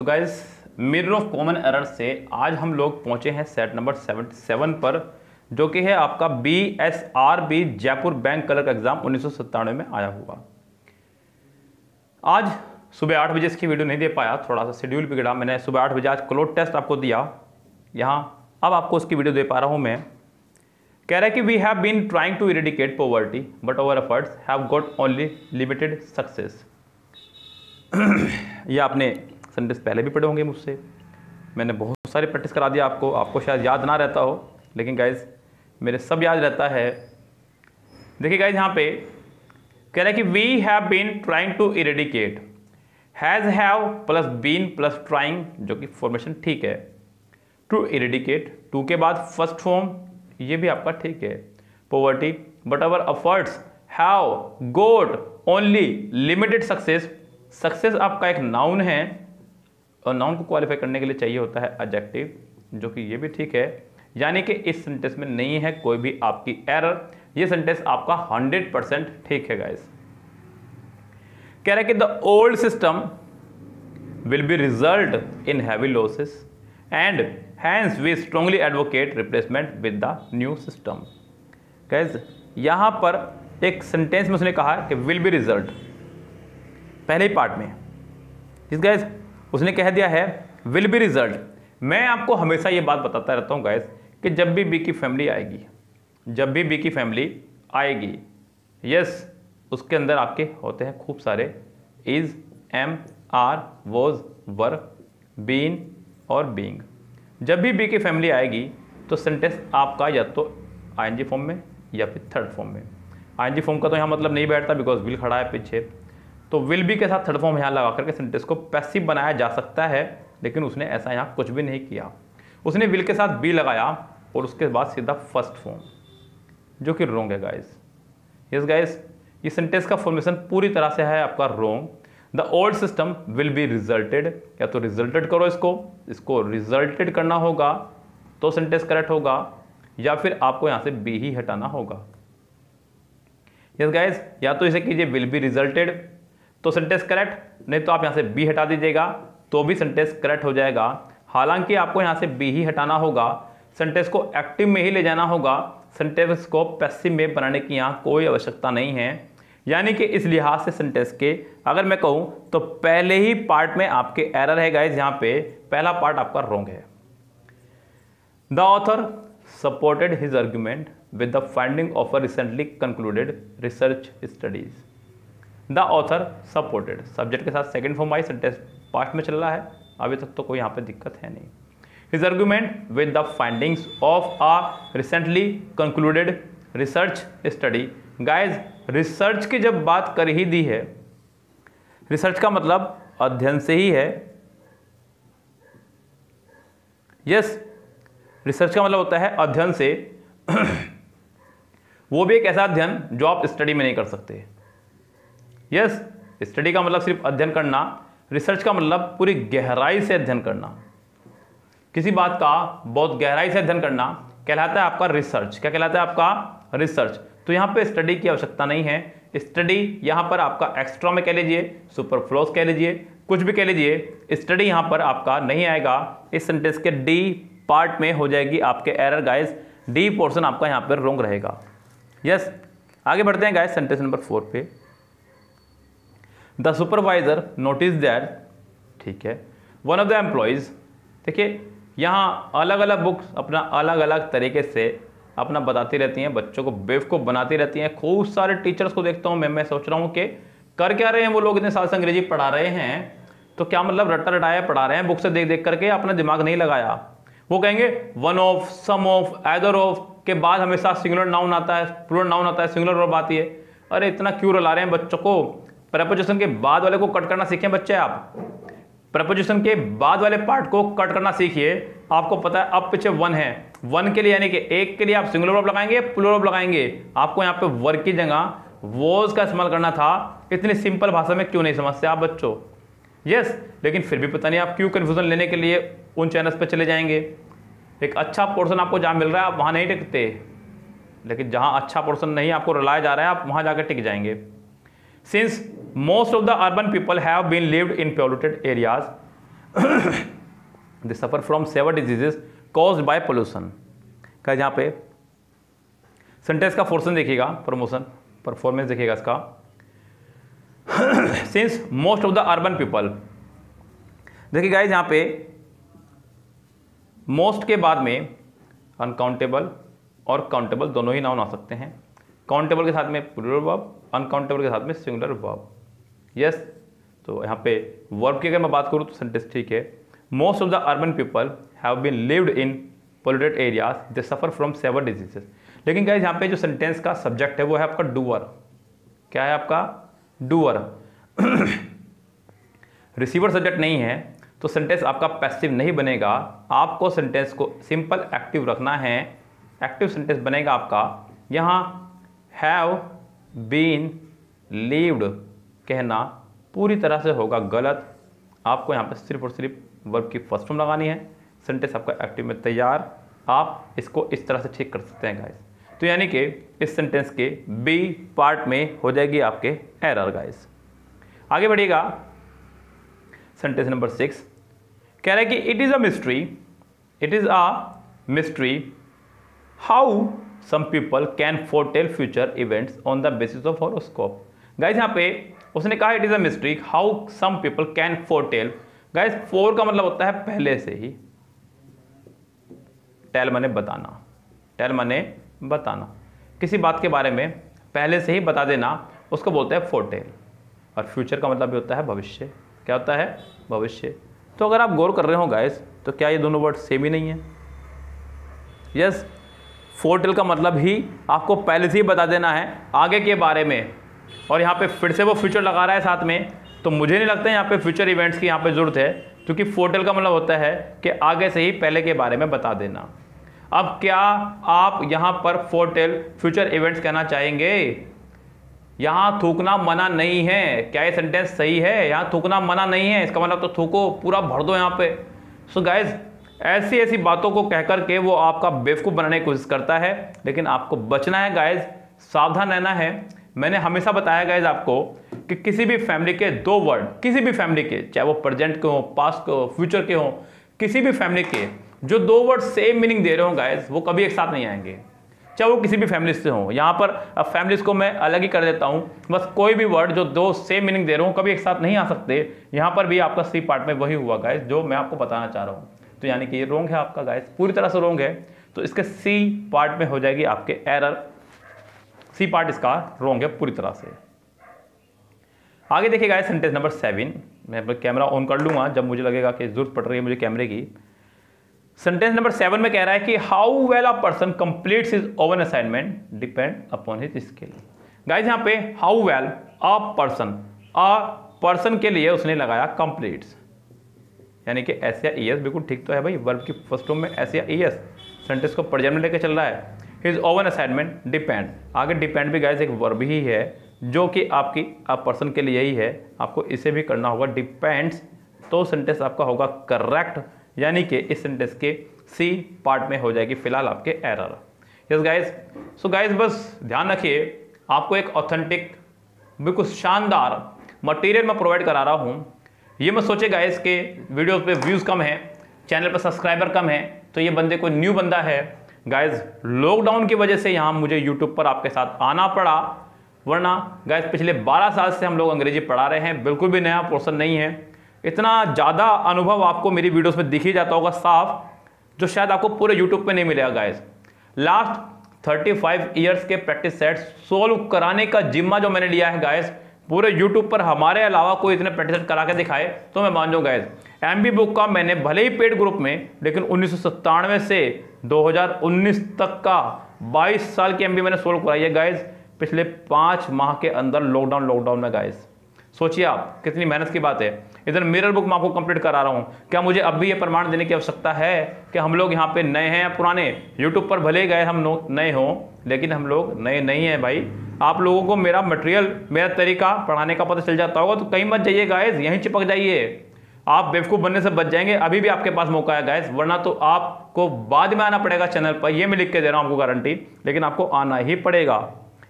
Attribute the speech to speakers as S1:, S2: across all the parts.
S1: Guys mirror of common error से आज हम लोग पहुंचे हैं सेट नंबर 77 पर, जो कि है आपका BSRB Jaipur bank clerk exam 1997 में आया हुआ। आज सुबह 8 बजे इसकी वीडियो नहीं दे पाया, थोड़ा सा शेड्यूल बिगड़ा। मैंने सुबह 8 बजे आज क्लोड टेस्ट आपको दिया यहाँ, अब आपको उसकी वीडियो दे पा रहा हूँ मैं। कह रहा है कि we have been trying to eradicate poverty but our efforts have got only limited success. ये आपने सेंटेंस पहले भी पढ़े होंगे मुझसे, मैंने बहुत सारी प्रैक्टिस करा दिया आपको शायद याद ना रहता हो, लेकिन गाइज मेरे सब याद रहता है। देखिए गाइज यहाँ पे कह रहा है कि we have been trying to eradicate, has have plus been plus trying, जो कि फॉर्मेशन ठीक है। टू इरेडिकेट, टू के बाद फर्स्ट फॉर्म, ये भी आपका ठीक है। Poverty, but our efforts have got only limited success. Success आपका एक नाउन है और नाउन को क्वालिफाई करने के लिए चाहिए होता है एडजेक्टिव, जो कि ये भी ठीक है। यानी कि इस सेंटेंस में नहीं है कोई भी आपकी एरर, ये सेंटेंस आपका 100% ठीक है गाइस। कह रहा है कि the old system will be result in heavy losses and hence we strongly advocate replacement with the new system. Guys यहां पर एक सेंटेंस में उसने कहा कि विल बी रिजल्ट, पहले ही पार्ट में इस गाइस उसने कह दिया है विल बी रिजल्ट। मैं आपको हमेशा ये बात बताता रहता हूँ गाइस कि जब भी बी की फैमिली आएगी, जब भी बी की फैमिली आएगी, यस उसके अंदर आपके होते हैं खूब सारे is, am, are, was, were, been और बीइंग। जब भी बी की फैमिली आएगी तो सेंटेंस आपका या तो आईएनजी फॉर्म में या फिर थर्ड फॉर्म में। आईएनजी फॉर्म का तो यहाँ मतलब नहीं बैठता बिकॉज विल खड़ा है पीछे, तो विल बी के साथ थर्ड फॉर्म यहाँ लगा करके सेंटेंस को पैसिव बनाया जा सकता है, लेकिन उसने ऐसा यहाँ कुछ भी नहीं किया। उसने विल के साथ बी लगाया और उसके बाद सीधा फर्स्ट फॉर्म, जो कि रॉन्ग है गाइस। यस गाइस, ये सेंटेंस का फॉर्मेशन पूरी तरह से है आपका wrong. The old system will B resulted, या तो रिजल्टेड करो इसको रिजल्टेड करना होगा तो सेंटेंस करेक्ट होगा, या फिर आपको यहाँ से बी ही हटाना होगा। यस गाइस, या तो इसे कीजिए विल बी रिजल्टेड तो सेंटेंस करेक्ट, नहीं तो आप यहाँ से बी हटा दीजिएगा तो भी सेंटेंस करेक्ट हो जाएगा। हालांकि आपको यहाँ से बी ही हटाना होगा, सेंटेंस को एक्टिव में ही ले जाना होगा, सेंटेंस को पैसिव में बनाने की यहाँ कोई आवश्यकता नहीं है। यानी कि इस लिहाज से सेंटेंस के अगर मैं कहूँ तो पहले ही पार्ट में आपके एरर है गाइज, यहाँ पे पहला पार्ट आपका रॉन्ग है। The author supported his argument with the finding of a recently concluded research studies. The author supported, subject के साथ second form I, sentence past में चल रहा है, अभी तक तो कोई यहाँ पे दिक्कत है नहीं। His argument with the findings of a recently concluded research study. Guys research की जब बात कर ही दी है, रिसर्च का मतलब अध्ययन से ही है। यस, रिसर्च का मतलब होता है अध्ययन से वो भी एक ऐसा अध्ययन जो आप स्टडी में नहीं कर सकते। यस, स्टडी का मतलब सिर्फ अध्ययन करना, रिसर्च का मतलब पूरी गहराई से अध्ययन करना। किसी बात का बहुत गहराई से अध्ययन करना कहलाता है आपका रिसर्च। क्या कहलाता है आपका? रिसर्च। तो यहाँ पे स्टडी की आवश्यकता नहीं है। स्टडी यहाँ पर आपका एक्स्ट्रा में कह लीजिए, सुपरफ्लोस कह लीजिए, कुछ भी कह लीजिए, स्टडी यहाँ पर आपका नहीं आएगा। इस सेंटेंस के डी पार्ट में हो जाएगी आपके एरर गाइस, डी पोर्शन आपका यहाँ पर रॉन्ग रहेगा। यस, आगे बढ़ते हैं गाइस सेंटेंस नंबर 4 पे। द सुपरवाइजर नोटिस दैट, ठीक है, वन ऑफ द एम्प्लॉयज। देखिए यहाँ अलग अलग बुक्स अपना अलग अलग तरीके से अपना बताती रहती हैं, बच्चों को बेवकूफ़ बनाती रहती हैं। खूब सारे टीचर्स को देखता हूँ मैं सोच रहा हूँ कि कर क्या रहे हैं वो लोग, इतने साल से अंग्रेजी पढ़ा रहे हैं तो क्या मतलब रट्टा रटाया पढ़ा रहे हैं, बुक से देख देख करके अपना दिमाग नहीं लगाया। वो कहेंगे one of, some of, either of के बाद हमेशा सिंगुलर नाउन आता है, प्लूरल नाउन आता है, सिंगुलर वर्ब आती है। अरे इतना क्यों रुला रहे हैं बच्चों को? प्रेपोजिशन के बाद वाले को कट करना सीखें बच्चे, आप प्रेपोजिशन के बाद वाले पार्ट को कट करना सीखिए। आपको पता है अब पीछे वन है, वन के लिए यानी कि एक के लिए आप सिंगुलर वर्ब लगाएंगे, प्लूरल वर्ब लगाएंगे। आपको यहाँ पे वर्ब की जगह वॉज का इस्तेमाल करना था। इतनी सिंपल भाषा में क्यों नहीं समझते आप बच्चों? यस, लेकिन फिर भी पता नहीं आप क्यों कन्फ्यूजन लेने के लिए उन चैनल्स पे चले जाएंगे। एक अच्छा पोर्शन आपको जहाँ मिल रहा है आप वहाँ नहीं टिकते, लेकिन जहाँ अच्छा पोर्शन नहीं आपको रुलाया जा रहा है आप वहाँ जाकर टिक जाएंगे। Since most of the urban people have been lived in polluted areas, they suffer from 7 diseases caused by pollution. का यहाँ पे सेंटेंस का पोर्शन देखिएगा, परफॉर्मेंस देखिएगा इसका। Since most of the urban people, देखिए गाइस यहाँ पे मोस्ट के बाद में अनकाउंटेबल और काउंटेबल दोनों ही नाउन आ सकते हैं। काउंटेबल के साथ में प्लूरल वर्ब, अनकाउंटेबल के साथ में सिंगुलर वर्ब। यस, तो यहाँ पे वर्ब की अगर मैं बात करूँ तो सेंटेंस ठीक है। Most of the urban people have been lived in polluted areas, they suffer from 7 diseases. लेकिन गाइस यहाँ पे जो सेंटेंस का सब्जेक्ट है वो है आपका डूअर। क्या है आपका? डूअर। रिसीवर सब्जेक्ट नहीं है तो सेंटेंस आपका पैसिव नहीं बनेगा। आपको सेंटेंस को सिंपल एक्टिव रखना है। एक्टिव सेंटेंस बनेगा आपका। यहाँ हैव बीन लिव्ड कहना पूरी तरह से होगा गलत। आपको यहाँ पे सिर्फ और सिर्फ वर्ब की फर्स्ट फॉर्म लगानी है। सेंटेंस आपका एक्टिव में तैयार। आप इसको इस तरह से चेक कर सकते हैं गाइस। तो यानी कि इस सेंटेंस के बी पार्ट में हो जाएगी आपके एरर गाइस। आगे बढ़िएगा, सेंटेंस नंबर 6 कह रहा है कि it is a mystery how some people can foretell future events on the basis of horoscope. Guys यहाँ पे उसने कहा it is a mystery how some people can foretell. Guys four का मतलब होता है पहले से ही, टेल माने बताना, टेल माने बताना, किसी बात के बारे में पहले से ही बता देना, उसको बोलते हैं फोरटेल। और फ्यूचर का मतलब भी होता है भविष्य। क्या होता है? भविष्य। तो अगर आप गौर कर रहे हो गाइस, तो क्या ये दोनों वर्ड सेम ही नहीं है? यस, फोरटेल का मतलब ही आपको पहले से ही बता देना है आगे के बारे में, और यहाँ पे फिर से वो फ्यूचर लगा रहा है साथ में। तो मुझे नहीं लगता है यहाँ पे फ्यूचर इवेंट्स की यहाँ पे जरूरत है, क्योंकि फोरटेल का मतलब होता है कि आगे से ही पहले के बारे में बता देना। अब क्या आप यहाँ पर फोरटेल फ्यूचर इवेंट्स कहना चाहेंगे? यहाँ थूकना मना नहीं है। क्या ये सेंटेंस सही है? यहाँ थूकना मना नहीं है, इसका मतलब तो थूको, पूरा भर दो यहाँ पे। सो गाइज, ऐसी ऐसी बातों को कह करके वो आपका बेवकूफ़ बनाने की कोशिश करता है, लेकिन आपको बचना है गाइज, सावधान रहना है। मैंने हमेशा बताया गाइज आपको कि किसी भी फैमिली के दो वर्ड, किसी भी फैमिली के, चाहे वो प्रेजेंट के हो, पास्ट के हो, फ्यूचर के हो, किसी भी फैमिली के जो दो वर्ड सेम मीनिंग दे रहे हो गाइज, वो कभी एक साथ नहीं आएंगे, चाहे वो किसी भी फैमिली से हो। यहाँ पर अब फैमिलीज को मैं अलग ही कर देता हूँ। बस कोई भी वर्ड जो दो सेम मीनिंग दे रहा हूँ कभी एक साथ नहीं आ सकते। यहाँ पर भी आपका सी पार्ट में वही हुआ गाइज जो मैं आपको बताना चाह रहा हूँ। तो यानी कि ये रोंग है आपका गाइज, पूरी तरह से रोंग है। तो इसके सी पार्ट में हो जाएगी आपके एरर। सी पार्ट इसका रोंग है पूरी तरह से। आगे देखिए गाइज, सेंटेंस नंबर 7। मैं अपना कैमरा ऑन कर लूँगा जब मुझे लगेगा कि जरूरत पड़ रही है मुझे कैमरे की। सेंटेंस नंबर 7 में कह रहा है कि how well a person completes his oven assignment depend upon his skill. Guys यहाँ पे हाउ वेल अ पर्सन के लिए उसने लगाया कंप्लीट्स, यानी कि एस या ईएस। बिल्कुल ठीक तो है भाई, वर्ब की फर्स्ट फॉर्म में एस या ईएस। सेंटेंस को प्रेजेंट में लेकर चल रहा है। हिज ओवन असाइनमेंट डिपेंड, आगे डिपेंड भी गाइज एक वर्ब ही है जो कि आपकी पर्सन के लिए ही है। आपको इसे भी करना होगा डिपेंड्स, तो सेंटेंस आपका होगा करेक्ट। यानी कि इस सेंटेंस के सी पार्ट में हो जाएगी फिलहाल आपके error. Yes guys, so guys बस ध्यान रखिए, आपको एक ऑथेंटिक बिल्कुल शानदार मटेरियल मैं प्रोवाइड करा रहा हूँ। ये मत सोचे गाइज के वीडियोस पे व्यूज़ कम है, चैनल पर सब्सक्राइबर कम है, तो ये बंदे को न्यू बंदा है। गाइज लॉकडाउन की वजह से यहाँ मुझे यूट्यूब पर आपके साथ आना पड़ा, वरना गाइज पिछले 12 साल से हम लोग अंग्रेजी पढ़ा रहे हैं। बिल्कुल भी नया पोर्शन नहीं है। इतना ज़्यादा अनुभव आपको मेरी वीडियोस में दिख ही जाता होगा साफ, जो शायद आपको पूरे यूट्यूब पे नहीं मिलेगा गाइस। लास्ट 35 इयर्स के प्रैक्टिस सेट्स सोल्व कराने का जिम्मा जो मैंने लिया है गाइस, पूरे यूट्यूब पर हमारे अलावा कोई इतने प्रैक्टिस सेट करा के दिखाए तो मैं मान जाऊँ गाइस। एमबी बुक का मैंने भले ही पेड ग्रुप में, लेकिन 1997 से 2019 तक का 22 साल की एमबी मैंने सोल्व कराई है गाइस, पिछले 5 माह के अंदर लॉकडाउन में गाइस। सोचिए आप कितनी मेहनत की बात है। इधर मिरर बुक मैं आपको कंप्लीट करा रहा हूँ। क्या मुझे अब भी ये प्रमाण देने की आवश्यकता है कि हम लोग यहाँ पे नए हैं या पुराने? यूट्यूब पर भले गए हम नए हों, लेकिन हम लोग नए नहीं हैं भाई। आप लोगों को मेरा मटेरियल, मेरा तरीका पढ़ाने का पता चल जाता होगा, तो कहीं मत जाइए गाइज, यहीं चिपक जाइए। आप बेवकूफ़ बनने से बच जाएंगे। अभी भी आपके पास मौका है गाइज, वरना तो आपको बाद में आना पड़ेगा चैनल पर। ये मैं लिख के दे रहा हूँ आपको गारंटी, लेकिन आपको आना ही पड़ेगा।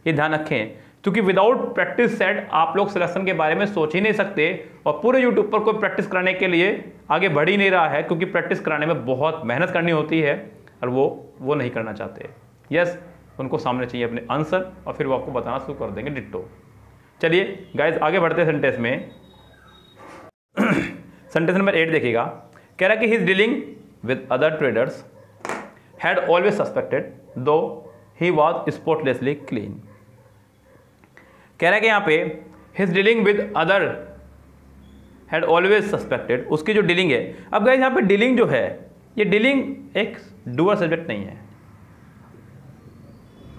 S1: ये ध्यान रखें, क्योंकि विदाउट प्रैक्टिस सेट आप लोग सिलेक्शन के बारे में सोच ही नहीं सकते, और पूरे यूट्यूब पर कोई प्रैक्टिस कराने के लिए आगे बढ़ ही नहीं रहा है, क्योंकि प्रैक्टिस कराने में बहुत मेहनत करनी होती है और वो नहीं करना चाहते। यस, उनको सामने चाहिए अपने आंसर और फिर वो आपको बताना शुरू कर देंगे डिट्टो। चलिए गाइज आगे बढ़ते हैं सेंटेंस में। सेंटेंस नंबर 8 देखिएगा, कह रहा है कि he is dealing with other traders had always suspected दो ही वॉज स्पॉटलेसली क्लीन। कह रहा है कि यहाँ पे his dealing with other had always suspected, उसकी जो डीलिंग है। अब गाइस यहाँ पे डीलिंग जो है, ये डीलिंग एक डूअर सब्जेक्ट नहीं है,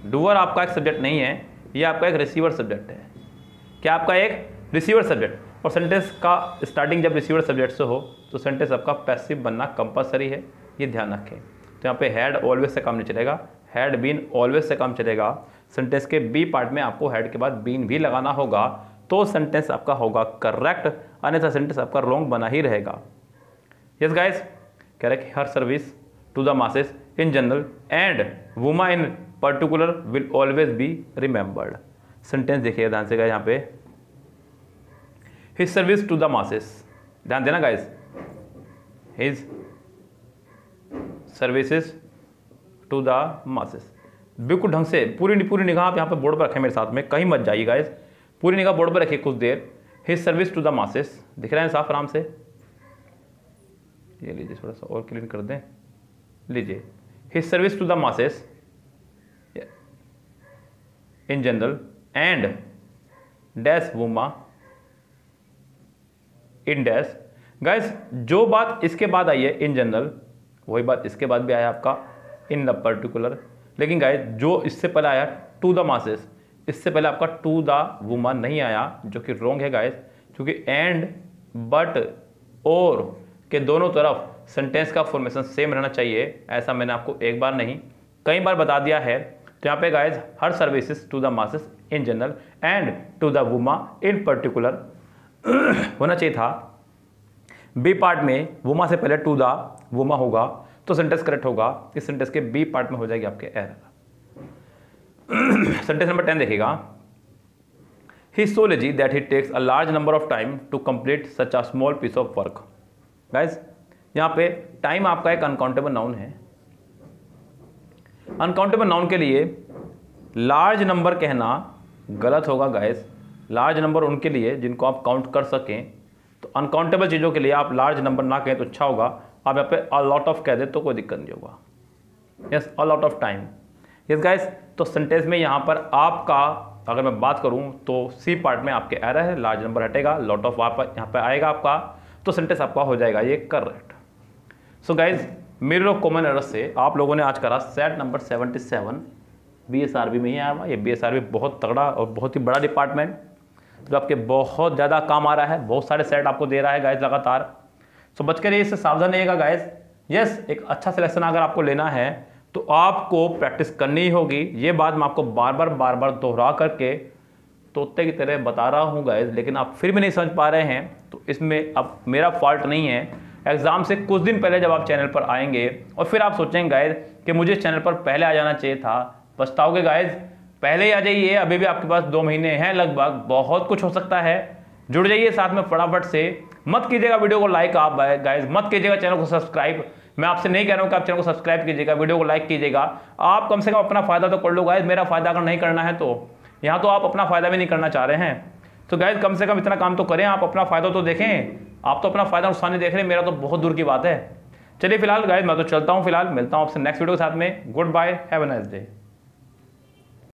S1: डूअर आपका एक सब्जेक्ट नहीं है, ये आपका एक रिसीवर सब्जेक्ट है। क्या आपका एक रिसीवर सब्जेक्ट, और सेंटेंस का स्टार्टिंग जब रिसीवर सब्जेक्ट से हो तो सेंटेंस आपका पैसिव बनना कंपलसरी है, ये ध्यान रखें। तो यहाँ पे हैड ऑलवेज से काम नहीं चलेगा, हैड बीन ऑलवेज से काम चलेगा। सेंटेंस के बी पार्ट में आपको हैड के बाद बीन भी लगाना होगा, तो सेंटेंस आपका होगा करेक्ट, अन्यथा सेंटेंस आपका रॉन्ग बना ही रहेगा। यस गाइस, कह रहे हैं कि her service to the masses in general and women in particular will always be remembered. Sentence देखिए ध्यान से गाइस, यहाँ पे his service to the masses, ध्यान देना guys, his services to the masses. बिल्कुल ढंग से पूरी निगाह आप यहाँ पे बोर्ड पर रखें मेरे साथ में, कहीं मत जाइए गाइस, पूरी निगाह बोर्ड पर रखिए कुछ देर। His service to the masses दिख रहे हैं साफ आराम से, ये लीजिए थोड़ा सा और क्लीन कर दें, लीजिए his service to the masses in general and dash women in dash. Guys जो बात इसके बाद आई है इन जनरल, वही बात इसके बाद भी आया आपका इन द पर्टिकुलर। लेकिन गाइस जो इससे पहले आया टू द मासेस, इससे पहले आपका टू द वुमन नहीं आया, जो कि रॉन्ग है गाइस, क्योंकि एंड बट और के दोनों तरफ सेंटेंस का फॉर्मेशन सेम रहना चाहिए। ऐसा मैंने आपको एक बार नहीं कई बार बता दिया है। तो यहाँ पे guys her services to the masses in general and to the women in particular होना चाहिए था। बी पार्ट में वुमा से पहले टू द वुमा होगा तो सेंटेंस करेक्ट होगा। इस सेंटेंस के बी पार्ट में हो जाएगी आपके एरर। सेंटेंस नंबर 10 देखिएगा, he is so lazy that he takes a large number of time to complete such a small piece of work. Guys यहाँ पे टाइम आपका एक अनकाउंटेबल नाउन है। अनकाउंटेबल नाउन के लिए लार्ज नंबर कहना गलत होगा गाइस। लार्ज नंबर उनके लिए जिनको आप काउंट कर सकें, तो अनकाउंटेबल चीज़ों के लिए आप लार्ज नंबर ना कहें तो अच्छा होगा। आप यहाँ पे अ लॉट ऑफ कह दे तो कोई दिक्कत नहीं होगा। Yes, a lot of time. Yes guys, तो सेंटेंस में यहाँ पर आपका अगर मैं बात करूँ तो सी पार्ट में आपके एरर है, लार्ज नंबर हटेगा, लॉट ऑफ आप यहाँ पे आएगा आपका, तो सेंटेंस आपका हो जाएगा ये correct. So guys mirror of common error से आप लोगों ने आज करा सेट नंबर 77 बीएसआरबी में ही आया हुआ। ये बीएसआरबी बहुत तगड़ा और बहुत ही बड़ा डिपार्टमेंट जो आपके बहुत ज़्यादा काम आ रहा है, बहुत सारे सेट आपको दे रहा है गाइज लगातार। सो बच के रहिए, इससे सावधान रहिएगा गाइज। यस, एक अच्छा सिलेक्शन अगर आपको लेना है तो आपको प्रैक्टिस करनी ही होगी। ये बात मैं आपको बार बार दोहरा करके तोते की तरह बता रहा हूँ गाइज, लेकिन आप फिर भी नहीं समझ पा रहे हैं तो इसमें अब मेरा फॉल्ट नहीं है। एग्जाम से कुछ दिन पहले जब आप चैनल पर आएंगे और फिर आप सोचेंगे गाइज कि मुझे चैनल पर पहले आ जाना चाहिए था, पछताओगे गाइज। पहले ही आ जाइए, अभी भी आपके पास 2 महीने हैं लगभग, बहुत कुछ हो सकता है। जुड़ जाइए साथ में फटाफट से। मत कीजिएगा वीडियो को लाइक आप गाइज, मत कीजिएगा चैनल को सब्सक्राइब। मैं आपसे नहीं कह रहा हूँ कि आप चैनल को सब्सक्राइब कीजिएगा, वीडियो को लाइक कीजिएगा। आप कम से कम अपना फायदा तो कर लो गाइज। मेरा फायदा अगर नहीं करना है तो यहाँ तो आप अपना फायदा भी नहीं करना चाह रहे हैं। तो गाइज कम से कम इतना काम तो करें, आप अपना फायदा तो देखें। आप तो अपना फायदा नुकसान नहीं देख रहे, मेरा तो बहुत दूर की बात है। चलिए फिलहाल गाइज मैं तो चलता हूँ, फिलहाल मिलता हूँ आपसे नेक्स्ट वीडियो के साथ में। Goodbye, have a nice day.